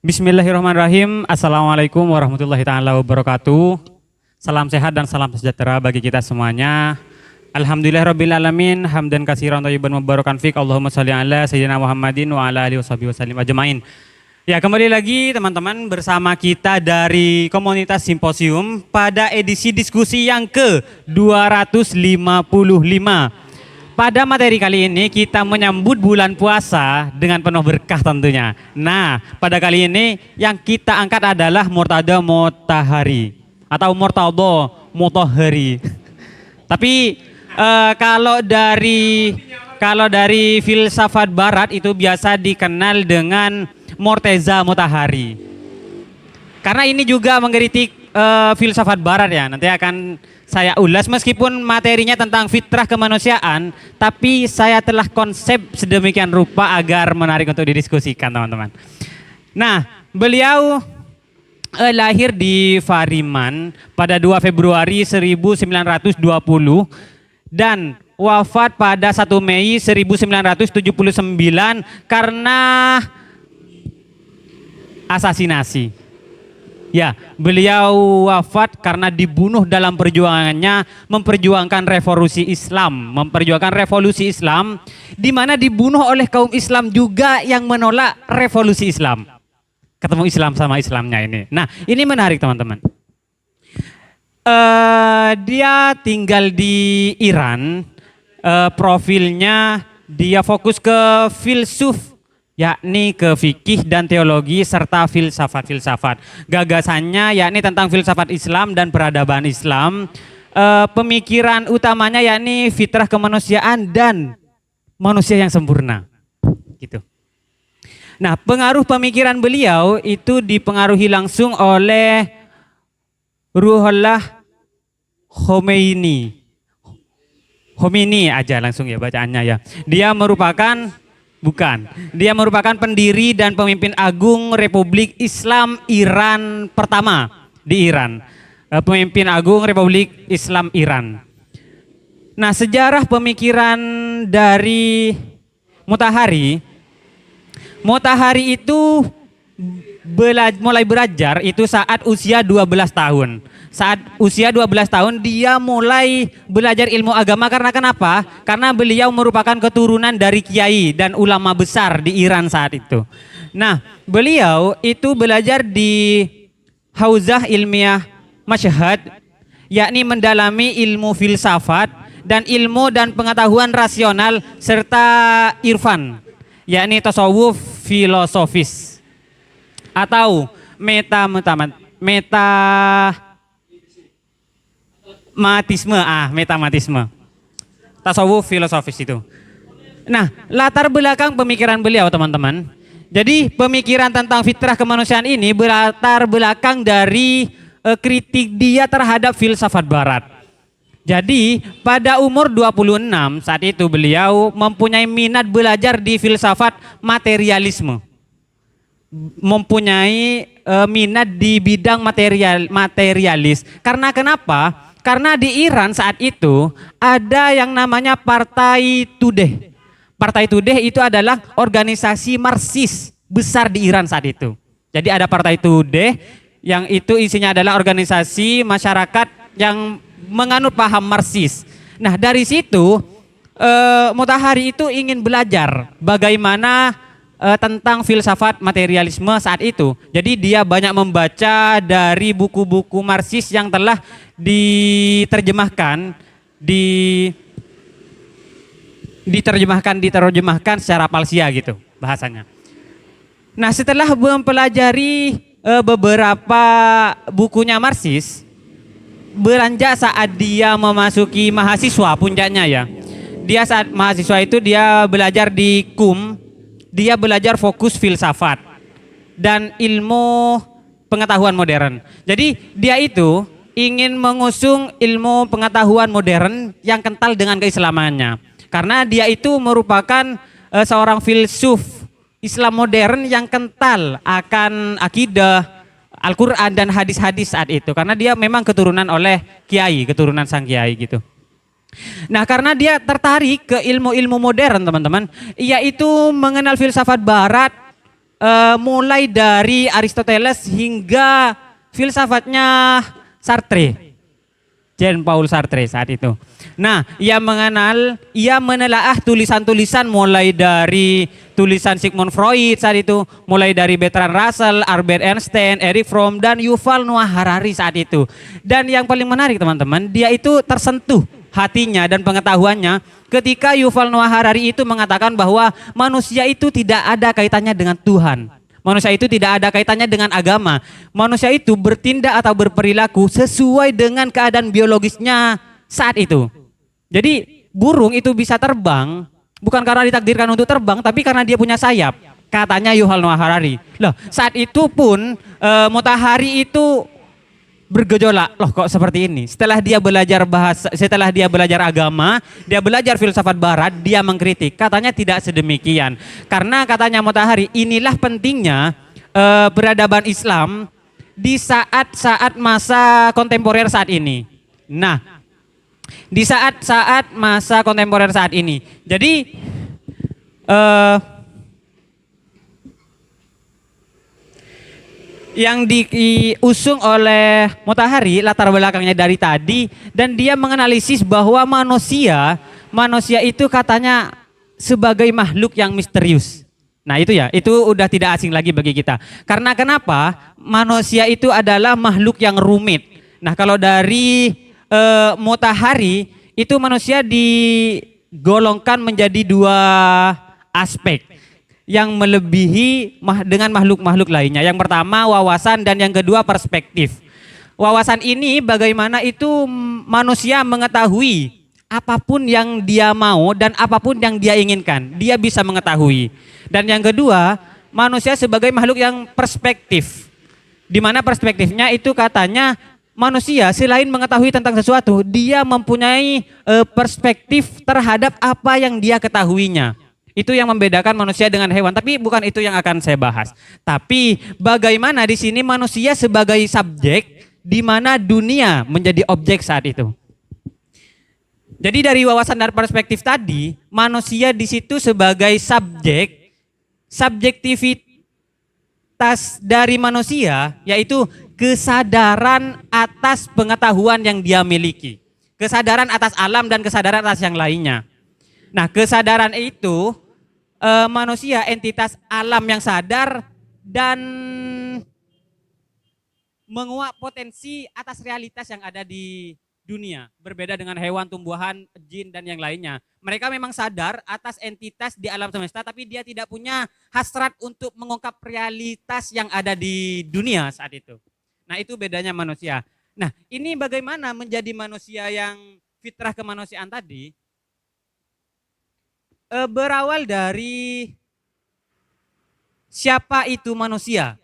Bismillahirrahmanirrahim. Assalamualaikum warahmatullahi taala wabarakatuh. Salam sehat dan salam sejahtera bagi kita semuanya. Alhamdulillahirabbil alamin, hamdan katsiran thayyiban mubarakan fik. Allahumma shalli ala sayyidina Muhammadin wa ala alihi washabihi wasallim ajmain. Ya, kembali lagi teman-teman bersama kita dari komunitas simposium pada edisi diskusi yang ke-255. Pada materi kali ini kita menyambut bulan puasa dengan penuh berkah tentunya. Nah, pada kali ini yang kita angkat adalah Murtada Motahari atau Murtada Motahari. Tapi kalau dari filsafat barat itu biasa dikenal dengan Murtaza Motahari. Karena ini juga mengkritik filsafat barat ya. Nanti akan saya ulas meskipun materinya tentang fitrah kemanusiaan, tapi saya telah konsep sedemikian rupa agar menarik untuk didiskusikan teman-teman. Nah, beliau lahir di Fariman pada 2 Februari 1920 dan wafat pada 1 Mei 1979 karena asasinasi. Ya, beliau wafat karena dibunuh dalam perjuangannya memperjuangkan revolusi Islam, di mana dibunuh oleh kaum Islam juga yang menolak revolusi Islam. Ketemu Islam sama Islamnya ini. Nah, ini menarik teman-teman. Dia tinggal di Iran, profilnya dia fokus ke filsuf, yakni ke fikih dan teologi serta filsafat. Gagasannya yakni tentang filsafat Islam dan peradaban Islam. Pemikiran utamanya yakni fitrah kemanusiaan dan manusia yang sempurna. Gitu. Nah, pengaruh pemikiran beliau itu dipengaruhi langsung oleh Ruhollah Khomeini. Khomeini aja langsung ya bacaannya ya. Dia merupakan pendiri dan pemimpin agung Republik Islam Iran pertama di Iran. Pemimpin agung Republik Islam Iran. Nah, sejarah pemikiran dari Motahari itu mulai belajar itu saat usia 12 tahun. Saat usia 12 tahun dia mulai belajar ilmu agama karena kenapa? Karena beliau merupakan keturunan dari kiai dan ulama besar di Iran saat itu. Nah, beliau itu belajar di Hauzah Ilmiah Mashhad, yakni mendalami ilmu filsafat dan ilmu dan pengetahuan rasional serta irfan, yakni tasawuf filosofis atau metamatisme. Tasawuf filosofis itu. Nah, latar belakang pemikiran beliau teman-teman. Jadi pemikiran tentang fitrah kemanusiaan ini berlatar belakang dari kritik dia terhadap filsafat barat. Jadi pada umur 26 saat itu beliau mempunyai minat belajar di filsafat materialisme. Mempunyai minat di bidang materialis. Karena kenapa? Karena di Iran saat itu ada yang namanya Partai Tudeh. Partai Tudeh itu adalah organisasi Marxis besar di Iran saat itu. Jadi ada Partai Tudeh yang itu isinya adalah organisasi masyarakat yang menganut paham Marxis. Nah, dari situ Motahari itu ingin belajar bagaimana tentang filsafat materialisme saat itu. Jadi dia banyak membaca dari buku-buku Marxis yang telah diterjemahkan secara palsia gitu bahasanya. Nah, setelah mempelajari beberapa bukunya Marxis, beranjak saat dia memasuki mahasiswa puncaknya ya. Dia saat mahasiswa itu dia belajar di dia belajar fokus filsafat dan ilmu pengetahuan modern. Jadi dia itu ingin mengusung ilmu pengetahuan modern yang kental dengan keislamannya. Karena dia itu merupakan seorang filsuf Islam modern yang kental akan akidah Al-Quran dan hadis-hadis saat itu. Karena dia memang keturunan sang kiai gitu. Nah, karena dia tertarik ke ilmu-ilmu modern teman-teman, yaitu mengenal filsafat barat mulai dari Aristoteles hingga filsafatnya Sartre, Jean Paul Sartre saat itu. Nah, ia menelaah tulisan-tulisan mulai dari tulisan Sigmund Freud saat itu, mulai dari Bertrand Russell, Albert Einstein, Erich Fromm, dan Yuval Noah Harari saat itu. Dan yang paling menarik teman-teman, dia itu tersentuh hatinya dan pengetahuannya ketika Yuval Noah Harari itu mengatakan bahwa manusia itu tidak ada kaitannya dengan Tuhan. Manusia itu tidak ada kaitannya dengan agama. Manusia itu bertindak atau berperilaku sesuai dengan keadaan biologisnya saat itu. Jadi burung itu bisa terbang bukan karena ditakdirkan untuk terbang, tapi karena dia punya sayap. Katanya Yuval Noah Harari. Loh, saat itu pun Motahari itu bergejolak. Loh, kok seperti ini? Setelah dia belajar bahasa, setelah dia belajar agama, dia belajar filsafat barat, dia mengkritik. Katanya tidak sedemikian. Karena katanya Motahari, inilah pentingnya peradaban Islam di saat-saat masa kontemporer saat ini. Nah, di saat-saat masa kontemporer saat ini. Jadi yang diusung oleh Motahari latar belakangnya dari tadi, dan dia menganalisis bahwa manusia itu katanya sebagai makhluk yang misterius. Nah itu ya, itu udah tidak asing lagi bagi kita. Karena kenapa? Manusia itu adalah makhluk yang rumit. Nah kalau dari Motahari itu manusia digolongkan menjadi dua aspek yang melebihi dengan makhluk-makhluk lainnya. Yang pertama wawasan dan yang kedua perspektif. Wawasan ini bagaimana itu manusia mengetahui apapun yang dia mau dan apapun yang dia inginkan, dia bisa mengetahui. Dan yang kedua, manusia sebagai makhluk yang perspektif. Di mana perspektifnya itu katanya manusia selain mengetahui tentang sesuatu, dia mempunyai perspektif terhadap apa yang dia ketahuinya. Itu yang membedakan manusia dengan hewan, tapi bukan itu yang akan saya bahas. Tapi bagaimana di sini manusia sebagai subjek, di mana dunia menjadi objek saat itu. Jadi dari wawasan dan perspektif tadi, manusia di situ sebagai subjek, subjektivitas dari manusia yaitu kesadaran atas pengetahuan yang dia miliki, kesadaran atas alam dan kesadaran atas yang lainnya. Nah, kesadaran itu manusia entitas alam yang sadar dan menguak potensi atas realitas yang ada di dunia. Berbeda dengan hewan, tumbuhan, jin dan yang lainnya. Mereka memang sadar atas entitas di alam semesta, tapi dia tidak punya hasrat untuk mengungkap realitas yang ada di dunia saat itu. Nah, itu bedanya manusia. Nah, ini bagaimana menjadi manusia yang fitrah kemanusiaan tadi? Berawal dari siapa itu manusia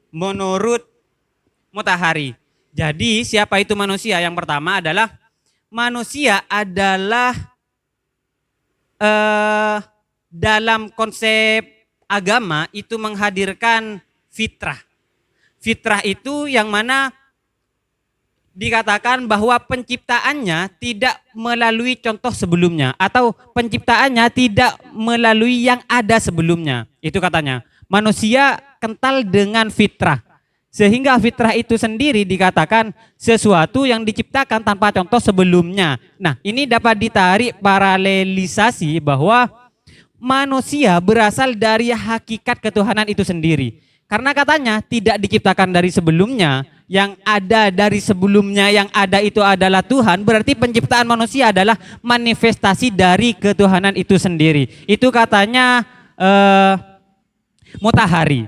menurut Motahari. Jadi siapa itu manusia? Yang pertama adalah manusia adalah dalam konsep agama itu menghadirkan fitrah. Fitrah itu yang mana dikatakan bahwa penciptaannya tidak melalui contoh sebelumnya atau penciptaannya tidak melalui yang ada sebelumnya. Itu katanya. Manusia kental dengan fitrah. Sehingga fitrah itu sendiri dikatakan sesuatu yang diciptakan tanpa contoh sebelumnya. Nah, ini dapat ditarik paralelisasi bahwa manusia berasal dari hakikat ketuhanan itu sendiri. Karena katanya tidak diciptakan dari sebelumnya, yang ada dari sebelumnya yang ada itu adalah Tuhan, berarti penciptaan manusia adalah manifestasi dari ketuhanan itu sendiri. Itu katanya Motahari.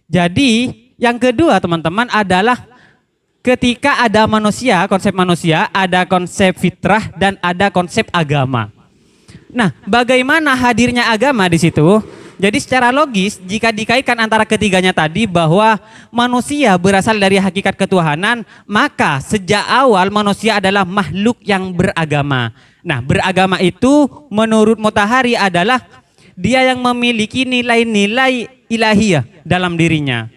Jadi yang kedua teman-teman adalah ketika ada manusia, konsep manusia, ada konsep fitrah dan ada konsep agama. Nah, bagaimana hadirnya agama di situ? Jadi secara logis jika dikaitkan antara ketiganya tadi bahwa manusia berasal dari hakikat ketuhanan, maka sejak awal manusia adalah makhluk yang beragama. Nah, beragama itu menurut Motahari adalah dia yang memiliki nilai-nilai ilahiyah dalam dirinya.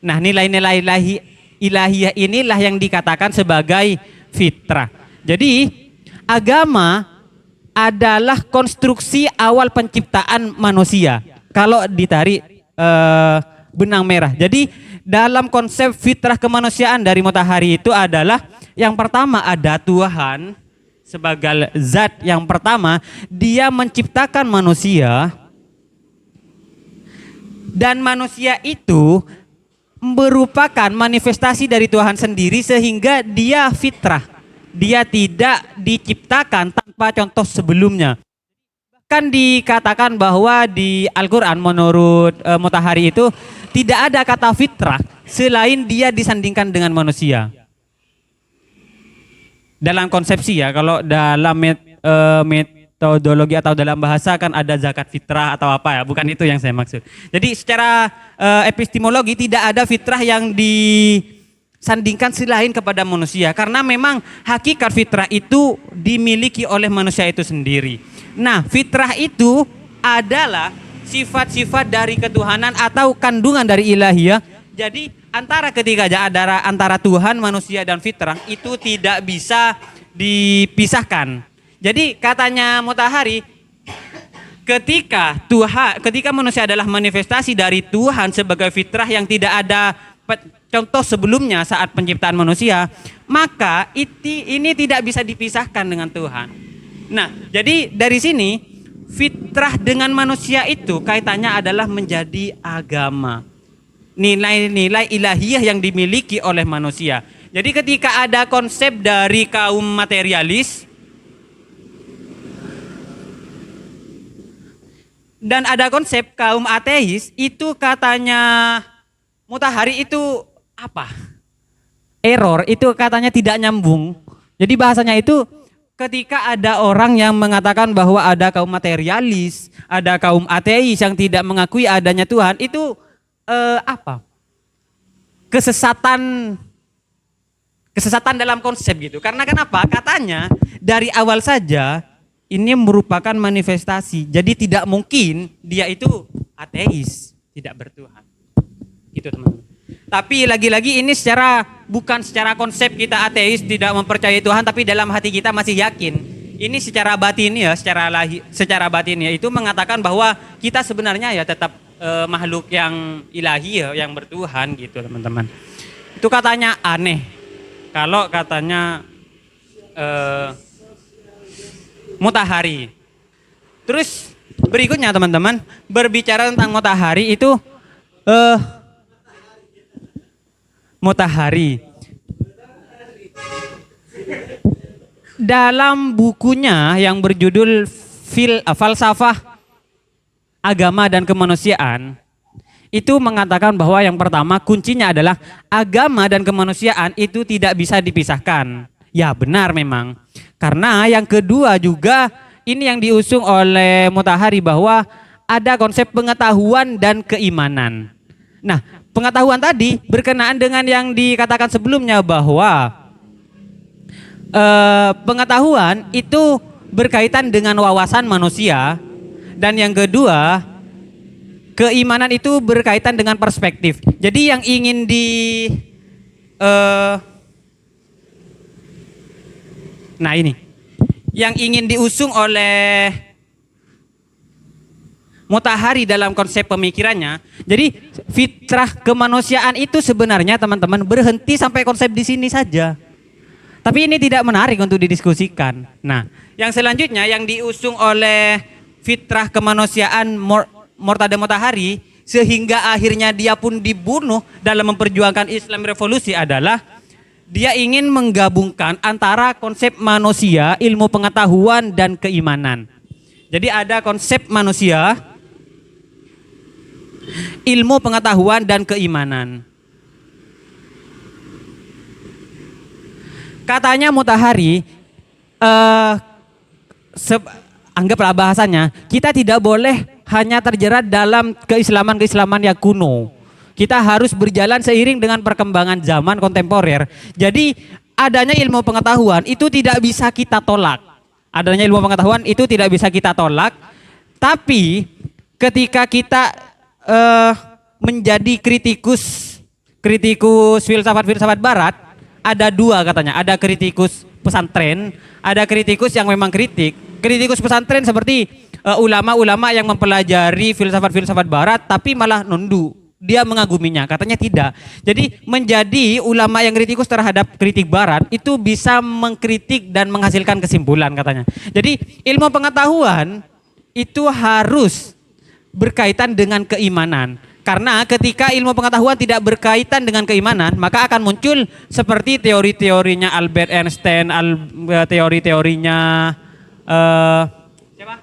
Nah, nilai-nilai ilahiyah inilah yang dikatakan sebagai fitrah. Jadi agama adalah konstruksi awal penciptaan manusia. Kalau ditarik benang merah. Jadi dalam konsep fitrah kemanusiaan dari Mutahari itu adalah yang pertama ada Tuhan sebagai zat yang pertama, dia menciptakan manusia dan manusia itu merupakan manifestasi dari Tuhan sendiri sehingga dia fitrah. Dia tidak diciptakan tanpa contoh sebelumnya. Kan dikatakan bahwa di Al-Quran menurut Mutahari itu tidak ada kata fitrah selain dia disandingkan dengan manusia. Dalam konsepsi ya, kalau dalam metodologi atau dalam bahasa kan ada zakat fitrah atau apa ya, bukan itu yang saya maksud. Jadi secara epistemologi tidak ada fitrah yang disandingkan selain kepada manusia karena memang hakikat fitrah itu dimiliki oleh manusia itu sendiri. Nah, fitrah itu adalah sifat-sifat dari ketuhanan atau kandungan dari ilahiyah. Jadi antara antara Tuhan, manusia dan fitrah itu tidak bisa dipisahkan. Jadi katanya Mutahari, ketika manusia adalah manifestasi dari Tuhan sebagai fitrah yang tidak ada contoh sebelumnya saat penciptaan manusia, maka ini tidak bisa dipisahkan dengan Tuhan. Nah, jadi dari sini fitrah dengan manusia itu kaitannya adalah menjadi agama. Nilai-nilai ilahiyah yang dimiliki oleh manusia. Jadi ketika ada konsep dari kaum materialis dan ada konsep kaum ateis, itu katanya Mutahari itu apa? Error, itu katanya tidak nyambung. Jadi bahasanya itu ketika ada orang yang mengatakan bahwa ada kaum materialis, ada kaum ateis yang tidak mengakui adanya Tuhan, itu apa? Kesesatan dalam konsep gitu. Karena kenapa? Katanya dari awal saja ini merupakan manifestasi. Jadi tidak mungkin dia itu ateis, tidak bertuhan. Gitu teman-teman. Tapi lagi-lagi ini bukan secara konsep kita ateis tidak mempercayai Tuhan, tapi dalam hati kita masih yakin. Ini secara batin ya, secara batin ya itu mengatakan bahwa kita sebenarnya ya tetap makhluk yang ilahi ya, yang bertuhan gitu teman-teman. Itu katanya aneh. Kalau katanya Mutahari. Terus berikutnya teman-teman, berbicara tentang Mutahari itu Mutahari dalam bukunya yang berjudul Falsafah Agama dan Kemanusiaan itu mengatakan bahwa yang pertama kuncinya adalah agama dan kemanusiaan itu tidak bisa dipisahkan. Ya benar memang. Karena yang kedua juga ini yang diusung oleh Mutahari bahwa ada konsep pengetahuan dan keimanan. Nah, pengetahuan tadi berkenaan dengan yang dikatakan sebelumnya bahwa pengetahuan itu berkaitan dengan wawasan manusia dan yang kedua keimanan itu berkaitan dengan perspektif. Jadi yang ingin yang ingin diusung oleh Mutahari dalam konsep pemikirannya. Jadi fitrah kemanusiaan itu sebenarnya teman-teman berhenti sampai konsep di sini saja. Tapi ini tidak menarik untuk didiskusikan. Nah, yang selanjutnya yang diusung oleh fitrah kemanusiaan Murtada Mutahari sehingga akhirnya dia pun dibunuh dalam memperjuangkan Islam revolusi adalah dia ingin menggabungkan antara konsep manusia, ilmu pengetahuan dan keimanan. Jadi ada konsep manusia, ilmu pengetahuan dan keimanan. Katanya Mutahari, anggaplah bahasanya, kita tidak boleh hanya terjerat dalam keislaman yang kuno. Kita harus berjalan seiring dengan perkembangan zaman kontemporer. Jadi adanya ilmu pengetahuan itu tidak bisa kita tolak. Adanya ilmu pengetahuan itu tidak bisa kita tolak. Tapi ketika kita menjadi kritikus filsafat barat, ada dua katanya. Ada kritikus pesantren, ada kritikus yang memang kritik. Kritikus pesantren seperti ulama-ulama yang mempelajari filsafat-filsafat barat tapi malah nunduk. Dia mengaguminya, katanya tidak. Jadi menjadi ulama yang kritikus terhadap kritik barat itu bisa mengkritik dan menghasilkan kesimpulan katanya. Jadi ilmu pengetahuan itu harus berkaitan dengan keimanan. Karena ketika ilmu pengetahuan tidak berkaitan dengan keimanan, maka akan muncul seperti teori-teorinya Albert Einstein, teori-teorinya siapa?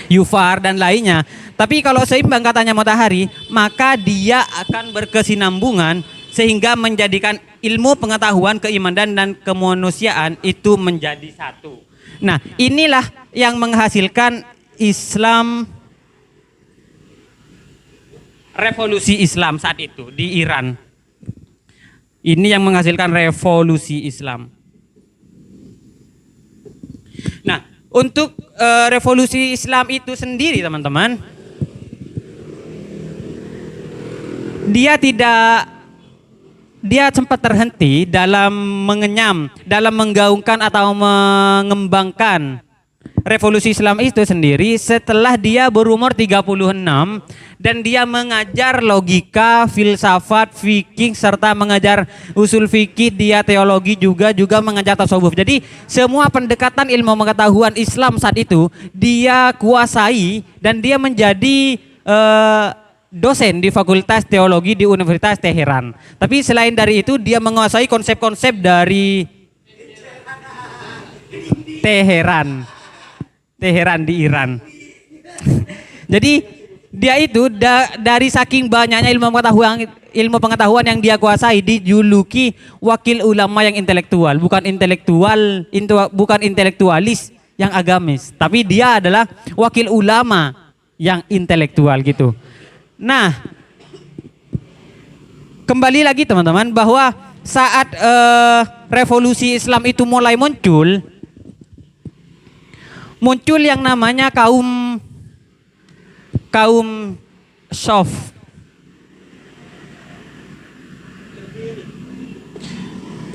Yufar dan lainnya. Tapi kalau seimbang katanya Matahari, maka dia akan berkesinambungan sehingga menjadikan ilmu pengetahuan, keimanan dan kemanusiaan itu menjadi satu. Nah, inilah yang menghasilkan Islam, revolusi Islam saat itu di Iran. Ini yang menghasilkan revolusi Islam. Nah, untuk revolusi Islam itu sendiri teman-teman, dia sempat terhenti dalam mengenyam, dalam menggaungkan atau mengembangkan revolusi Islam itu sendiri setelah dia berumur 36 dan dia mengajar logika, filsafat, fikih serta mengajar usul fikih, dia teologi juga mengajar tasawuf. Jadi semua pendekatan ilmu pengetahuan Islam saat itu dia kuasai dan dia menjadi dosen di Fakultas Teologi di Universitas Teheran. Tapi selain dari itu dia menguasai konsep-konsep dari Teheran di Iran. Jadi dia itu dari saking banyaknya ilmu pengetahuan yang dia kuasai dijuluki wakil ulama yang intelektual, bukan intelektualis yang agamis, tapi dia adalah wakil ulama yang intelektual gitu. Nah, kembali lagi teman-teman bahwa saat revolusi Islam itu mulai muncul yang namanya kaum Sof.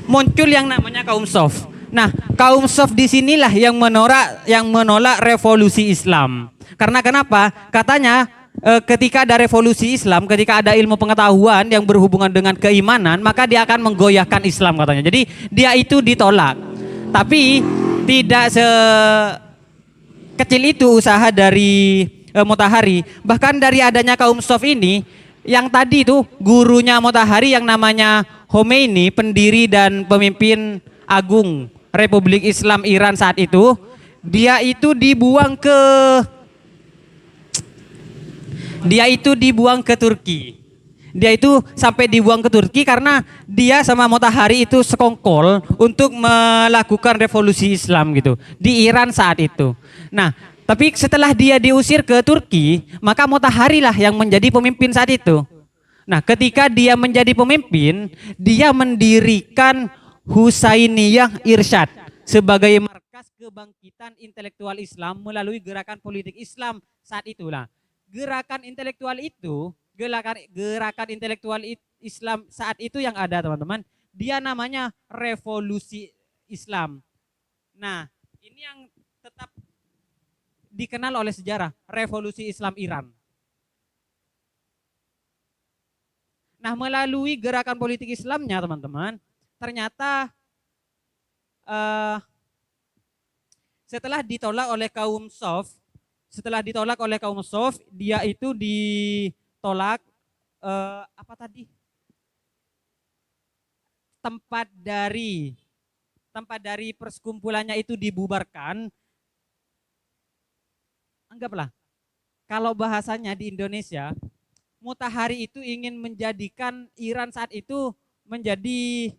Muncul yang namanya kaum Sof. Nah, kaum Sof di sinilah yang menolak revolusi Islam. Karena kenapa? Katanya ketika ada revolusi Islam, ketika ada ilmu pengetahuan yang berhubungan dengan keimanan, maka dia akan menggoyahkan Islam katanya. Jadi dia itu ditolak. Tapi tidak kecil itu usaha dari Motahari. Bahkan dari adanya kaum Sof ini, yang tadi itu gurunya Motahari yang namanya Khomeini, pendiri dan pemimpin agung Republik Islam Iran saat itu, dia itu dibuang ke Turki. Dia itu sampai dibuang ke Turki karena dia sama Motahari itu sekongkol untuk melakukan revolusi Islam gitu di Iran saat itu. Nah, tapi setelah dia diusir ke Turki, maka Motahari lah yang menjadi pemimpin saat itu. Nah, ketika dia menjadi pemimpin, dia mendirikan Husainiyah Irsyad sebagai markas kebangkitan intelektual Islam melalui gerakan politik Islam saat itulah. Gerakan intelektual Islam saat itu yang ada teman-teman, dia namanya revolusi Islam. Nah, ini yang tetap dikenal oleh sejarah, revolusi Islam Iran. Nah, melalui gerakan politik Islamnya teman-teman, ternyata setelah ditolak oleh kaum Sof, dia itu ditolak tempat dari perskumpulannya itu dibubarkan. Anggaplah kalau bahasanya di Indonesia, Motahari itu ingin menjadikan Iran saat itu menjadi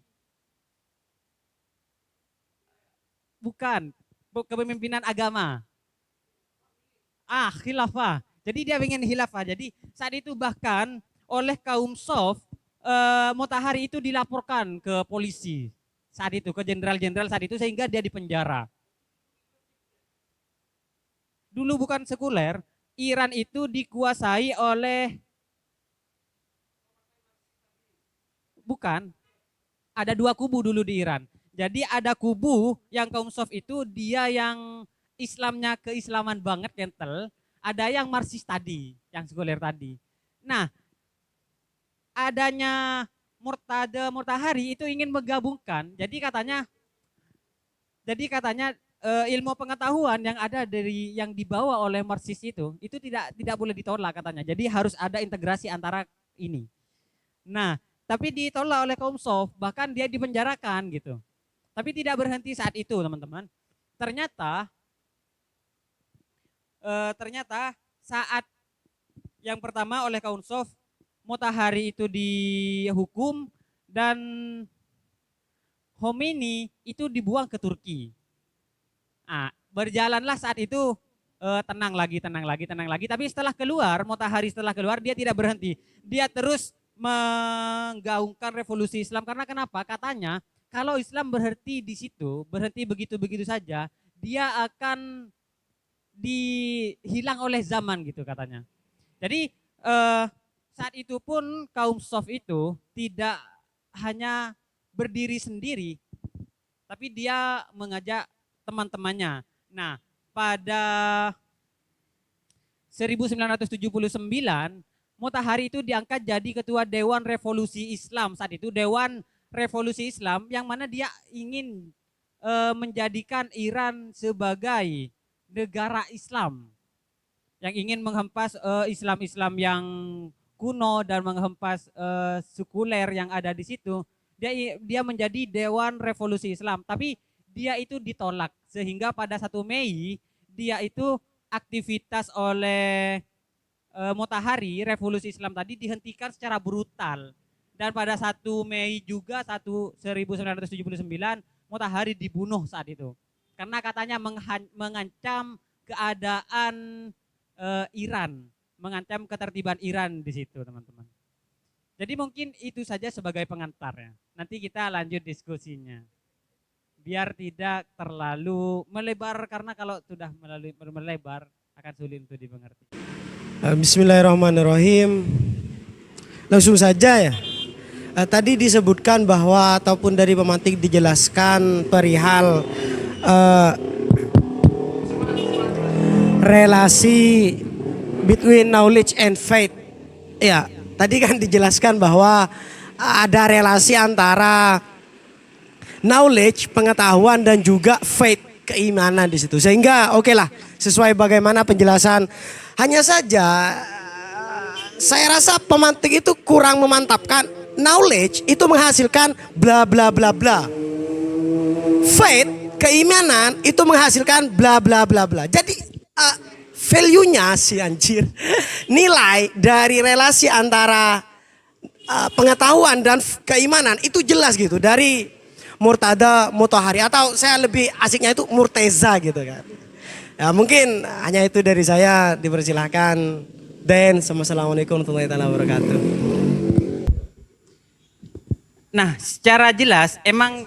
bukan kepemimpinan agama. Khilafah. Jadi dia ingin khilafah. Jadi saat itu bahkan oleh kaum Sof, Motahari itu dilaporkan ke polisi saat itu, ke jenderal-jenderal saat itu, sehingga dia dipenjara. Dulu bukan sekuler, Iran itu dikuasai oleh ada dua kubu dulu di Iran. Jadi ada kubu yang kaum Sof itu dia yang Islamnya keislaman banget kental, ada yang Marxis tadi, yang sekuler tadi. Nah, adanya Murtahari itu ingin menggabungkan. Jadi katanya ilmu pengetahuan yang ada dari yang dibawa oleh Marxis itu tidak boleh ditolak katanya. Jadi harus ada integrasi antara ini. Nah, tapi ditolak oleh kaum Sof, bahkan dia dipenjarakan gitu. Tapi tidak berhenti saat itu, teman-teman. Ternyata saat yang pertama oleh kaum Sof, Motahari itu dihukum dan Khomeini itu dibuang ke Turki. Nah, berjalanlah saat itu tenang lagi. Tapi setelah keluar, Motahari setelah keluar dia tidak berhenti. Dia terus menggaungkan revolusi Islam karena kenapa? Katanya kalau Islam berhenti di situ, berhenti begitu-begitu saja, dia akan dihilang oleh zaman gitu katanya. Jadi saat itu pun kaum Sof itu tidak hanya berdiri sendiri, tapi dia mengajak teman-temannya. Nah, pada 1979, Motahari itu diangkat jadi ketua Dewan Revolusi Islam. Saat itu Dewan Revolusi Islam yang mana dia ingin menjadikan Iran sebagai negara Islam yang ingin menghempas Islam-Islam yang kuno dan menghempas sekuler yang ada di situ. Dia menjadi Dewan Revolusi Islam, tapi dia itu ditolak sehingga pada 1 Mei dia itu aktivitas oleh Motahari revolusi Islam tadi dihentikan secara brutal. Dan pada 1 Mei juga 1979 Motahari dibunuh saat itu. Karena katanya mengancam keadaan Iran, mengancam ketertiban Iran di situ, teman-teman. Jadi mungkin itu saja sebagai pengantar ya. Nanti kita lanjut diskusinya. Biar tidak terlalu melebar karena kalau sudah melebar akan sulit untuk dimengerti. Bismillahirrahmanirrahim. Langsung saja ya. Tadi disebutkan bahwa ataupun dari pemantik dijelaskan perihal relasi between knowledge and faith. Ya, tadi kan dijelaskan bahwa ada relasi antara knowledge, pengetahuan dan juga faith, keimanan di situ. Sehingga oke lah, sesuai bagaimana penjelasan. Hanya saja saya rasa pemantik itu kurang memantapkan. Knowledge itu menghasilkan bla bla bla bla. Faith, keimanan itu menghasilkan bla bla bla bla. Jadi value-nya si anjir, nilai dari relasi antara pengetahuan dan keimanan itu jelas gitu dari Murtada Motahari, atau saya lebih asiknya itu Murteza gitu kan. Ya, mungkin hanya itu dari saya, dipersilahkan. Dan assalamualaikum warahmatullahi wabarakatuh. Nah, secara jelas emang